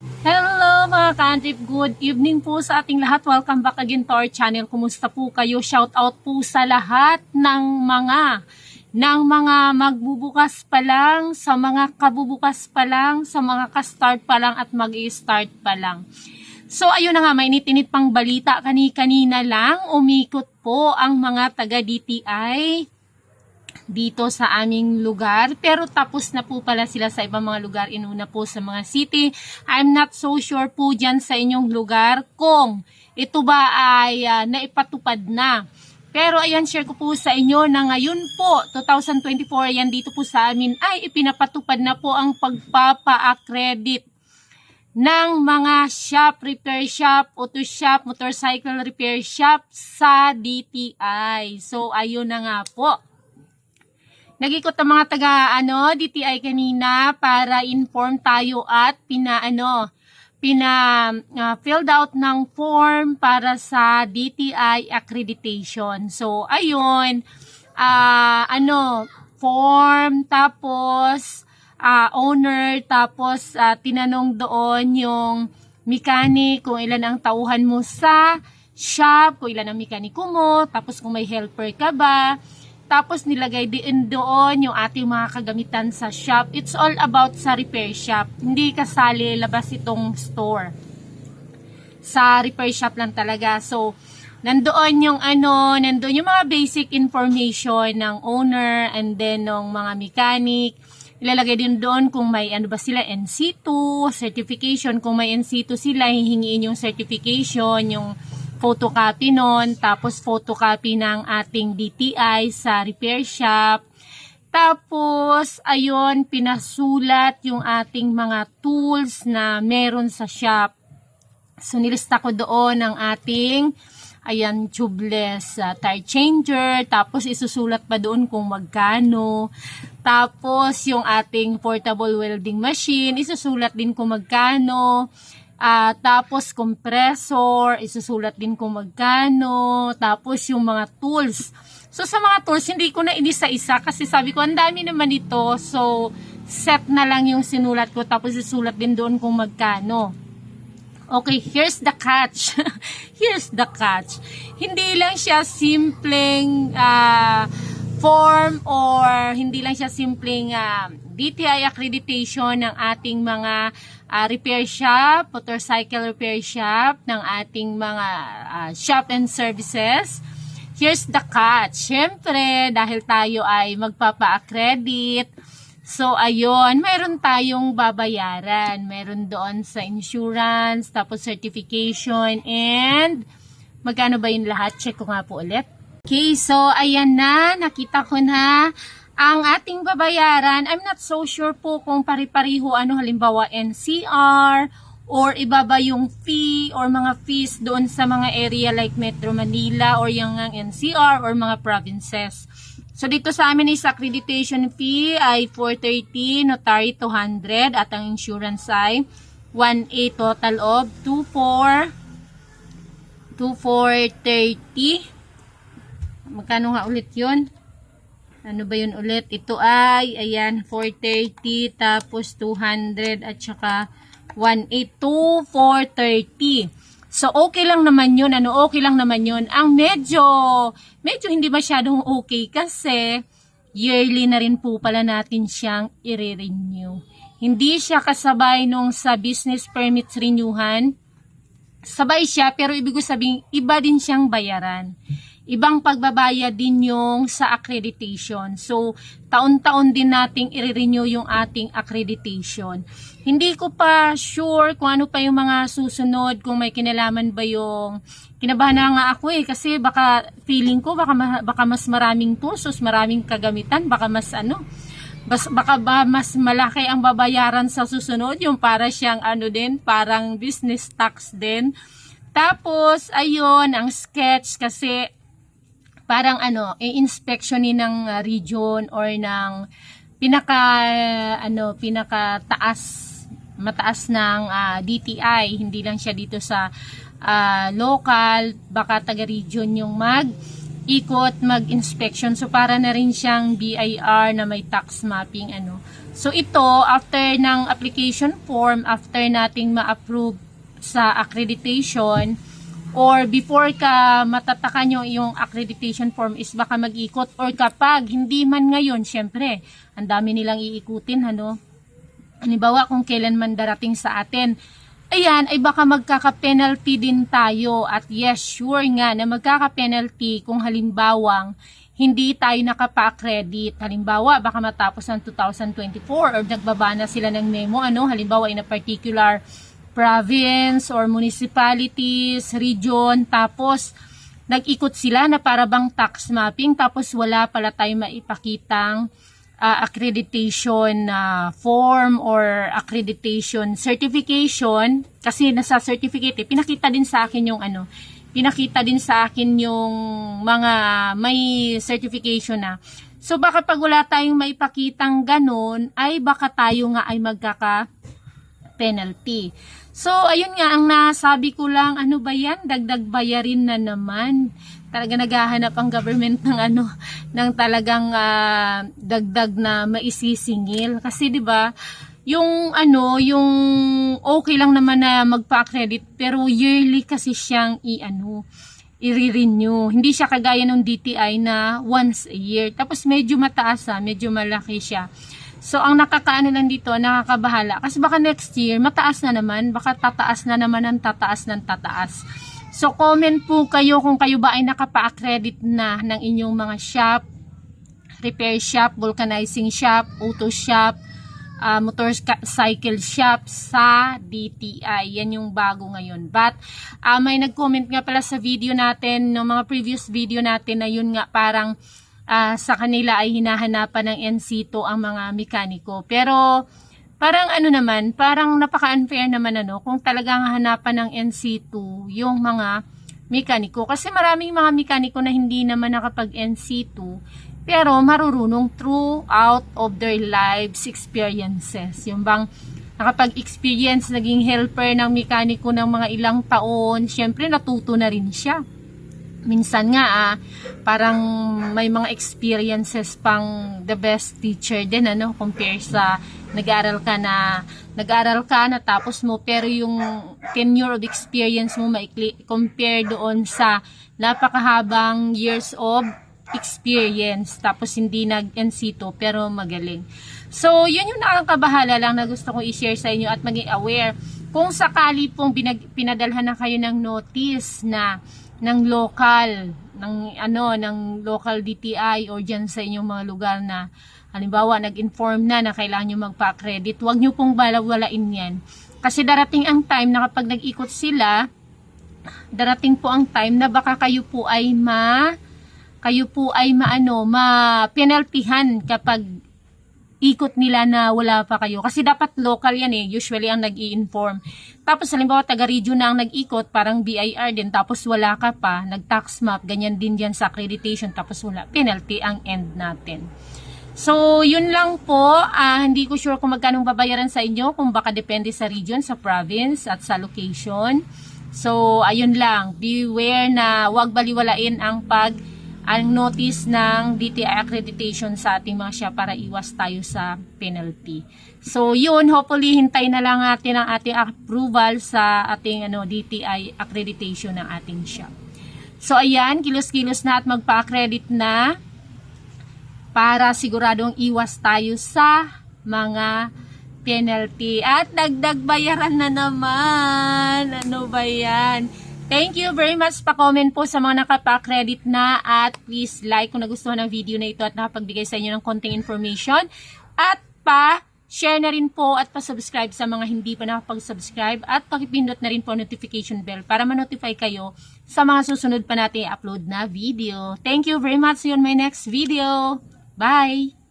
Hello mga ka-Andrip, good evening po sa ating lahat. Welcome back again to our channel. Kumusta po kayo? Shout out po sa lahat ng mga magbubukas pa lang, sa mga kabubukas pa lang, sa mga ka-start pa lang at mag-i-start pa lang. So ayun na nga, mainit-init pang balita kanina lang. Umikot po ang mga taga-DTI dito sa aming lugar, pero tapos na po pala sila sa ibang mga lugar, inuna po sa mga city. I'm not so sure po dyan sa inyong lugar kung ito ba ay naipatupad na. Pero ayan, share ko po sa inyo na ngayon po, 2024, yan dito po sa amin ay ipinapatupad na po ang pagpapa-accredit ng mga shop, repair shop, auto shop, motorcycle repair shop sa DTI. So ayun na nga po. Nag-ikot ang mga taga DTI kanina para inform tayo at filled out ng form para sa DTI accreditation. So ayun, form, tapos owner, tapos tinanong doon yung mechanic kung ilan ang tauhan mo sa shop, kung ilan ang mekaniko mo, tapos kung may helper ka ba. Tapos nilagay din doon yung ating mga kagamitan sa shop. It's all about sa repair shop. Hindi kasali labas itong store. Sa repair shop lang talaga. So, nandoon yung nandoon yung mga basic information ng owner and then ng mga mechanic. Ilalagay din doon kung may ba sila NC2, certification. Kung may NC2 sila, hihingiin yung certification, yung photocopy nun, tapos photocopy ng ating DTI sa repair shop. Tapos, ayun, pinasulat yung ating mga tools na meron sa shop. So, nilista ko doon ang ating, tubeless tire changer. Tapos, isusulat pa doon kung magkano. Tapos, yung ating portable welding machine, isusulat din kung magkano. Tapos compressor, isusulat din kung magkano. Tapos yung mga tools. So sa mga tools, hindi ko na inisa-isa kasi sabi ko, ang dami naman ito. So set na lang yung sinulat ko. Tapos isusulat din doon kung magkano. Okay, here's the catch. Here's the catch. Hindi lang siya simpleng form or hindi lang siya simpleng DTI accreditation ng ating mga repair shop, motorcycle repair shop, ng ating mga shop and services. Here's the catch. Siyempre, dahil tayo ay magpapa-accredit, so ayun, mayroon tayong babayaran. Mayroon doon sa insurance, tapos certification, and magkano ba yung lahat? Check ko nga po ulit. Okay, so ayan na, nakita ko na ang ating babayaran. I'm not so sure po kung pari-pariho halimbawa NCR or iba ba yung fee or mga fees doon sa mga area like Metro Manila or yung NCR or mga provinces. So dito sa amin is accreditation fee ay 430, notary 200 at ang insurance ay 1.8, total of 2,430. Magkano nga ulit yun? Ano ba yun ulit? Ito ay, ayan, 430, tapos 200, at saka 182,430. So, okay lang naman yun. Okay lang naman yun. Ang medyo hindi masyadong okay kasi yearly na rin po pala natin siyang i-renew. Hindi siya kasabay nung sa business permits renewhan. Sabay siya, pero ibig sabihin, iba din siyang bayaran. Ibang pagbabayad din yung sa accreditation. So, taon-taon din nating i-renew yung ating accreditation. Hindi ko pa sure kung ano pa yung mga susunod, kung may kinalaman ba yung... Kinabahan na nga ako kasi baka feeling ko, baka mas maraming tools, maraming kagamitan, baka mas malaki ang babayaran sa susunod, yung para siyang parang business tax din. Tapos, ayun, ang sketch kasi parang i-inspectionin ng region or ng mataas ng DTI. Hindi lang siya dito sa local, baka taga-region yung mag-inspection. So para na rin siyang BIR na may tax mapping So ito, after ng application form, after nating ma-approve sa accreditation, or before ka matatakan yung iyong accreditation form is baka mag-ikot, or kapag hindi man ngayon, syempre, ang dami nilang iikutin, ano? Halimbawa kung kailan man darating sa atin, ayan, ay baka magkaka-penalty din tayo. At yes, sure nga na magkaka-penalty kung halimbawang hindi tayo nakapa-accredit. Halimbawa, baka matapos ng 2024 or nagbaba na sila ng memo, ano, halimbawa in a particular province or municipalities, region, tapos nag-ikot sila na para bang tax mapping, tapos wala pala tayong maipakitang accreditation form or accreditation certification, kasi nasa certificate, pinakita din sa akin yung ano, pinakita din sa akin yung mga may certification na. So baka pag wala tayong maipakitang ganun, ay baka tayo nga ay magkaka-penalty. So ayun nga, ang nasabi ko lang, ano ba yan? Dagdag bayarin na naman. Talaga naghahanap ang government ng ano, ng talagang dagdag na maisisingil. Kasi 'di ba, yung ano, yung okay lang naman na magpa-accredit, pero yearly kasi siyang i-renew. Hindi siya kagaya ng DTI na once a year. Tapos medyo mataas medyo malaki siya. So ang nakakaano lang dito, nakakabahala. Kasi baka next year, mataas na naman, baka tataas na naman ng tataas ng tataas. So comment po kayo kung kayo ba ay nakapa-accredit na ng inyong mga shop, repair shop, vulcanizing shop, auto shop, motorcycle shop sa DTI. Yan yung bago ngayon. But may nag-comment nga pala sa video natin, no, mga previous video natin, na yun nga parang sa kanila ay hinahanapan ng NC2 ang mga mekaniko. Pero parang ano naman, parang napaka-unfair naman ano kung talagang hanapan ng NC2 yung mga mekaniko. Kasi maraming mga mekaniko na hindi naman nakapag-NC2 pero marurunong throughout of their lives experiences. Yung bang nakapag-experience, naging helper ng mekaniko ng mga ilang taon, syempre natuto na rin siya. Minsan nga parang may mga experiences pang the best teacher din, ano, compare sa nag-aaral ka na tapos mo, pero yung tenure of experience mo maikli compare doon sa napakahabang years of experience tapos hindi nag-NC2 pero magaling. So yun yung nakakabahala lang na gusto kong i-share sa inyo at maging aware. Kung sakali pong pinadalhan na kayo ng notice na ng local local DTI or dyan sa inyong mga lugar na halimbawa nag-inform na kailangan nyo magpa-credit, huwag nyo pong balawalain yan. Kasi darating ang time na kapag nag-ikot sila, darating po ang time na baka kayo po ay ma-penaltyhan kapag ikot nila na wala pa kayo. Kasi dapat local yan usually ang nag-i-inform. Tapos halimbawa taga-region na ang nag-ikot, parang BIR din, tapos wala ka pa, nag-tax map, ganyan din yan sa accreditation, tapos wala, penalty ang end natin. So yun lang po, hindi ko sure kung magkano babayaran sa inyo, kung baka depende sa region, sa province at sa location. So ayun lang, beware na wag baliwalain ang notice ng DTI accreditation sa ating mga shop para iwas tayo sa penalty. So yun, hopefully hintay na lang natin ang ating approval sa ating DTI accreditation ng ating shop. So ayan, kilos-kilos na at magpa-accredit na para siguradong iwas tayo sa mga penalty. At dagdag bayaran na naman. Ano ba yan? Thank you very much. Pa-comment po sa mga nakapa-credit na at please like kung nagustuhan ng video na ito at nakapagbigay sa inyo ng konting information. At pa-share na rin po at pa-subscribe sa mga hindi pa nakapag-subscribe at pakipindot na rin po notification bell para ma-notify kayo sa mga susunod pa natin i-upload na video. Thank you very much. See you on my next video. Bye!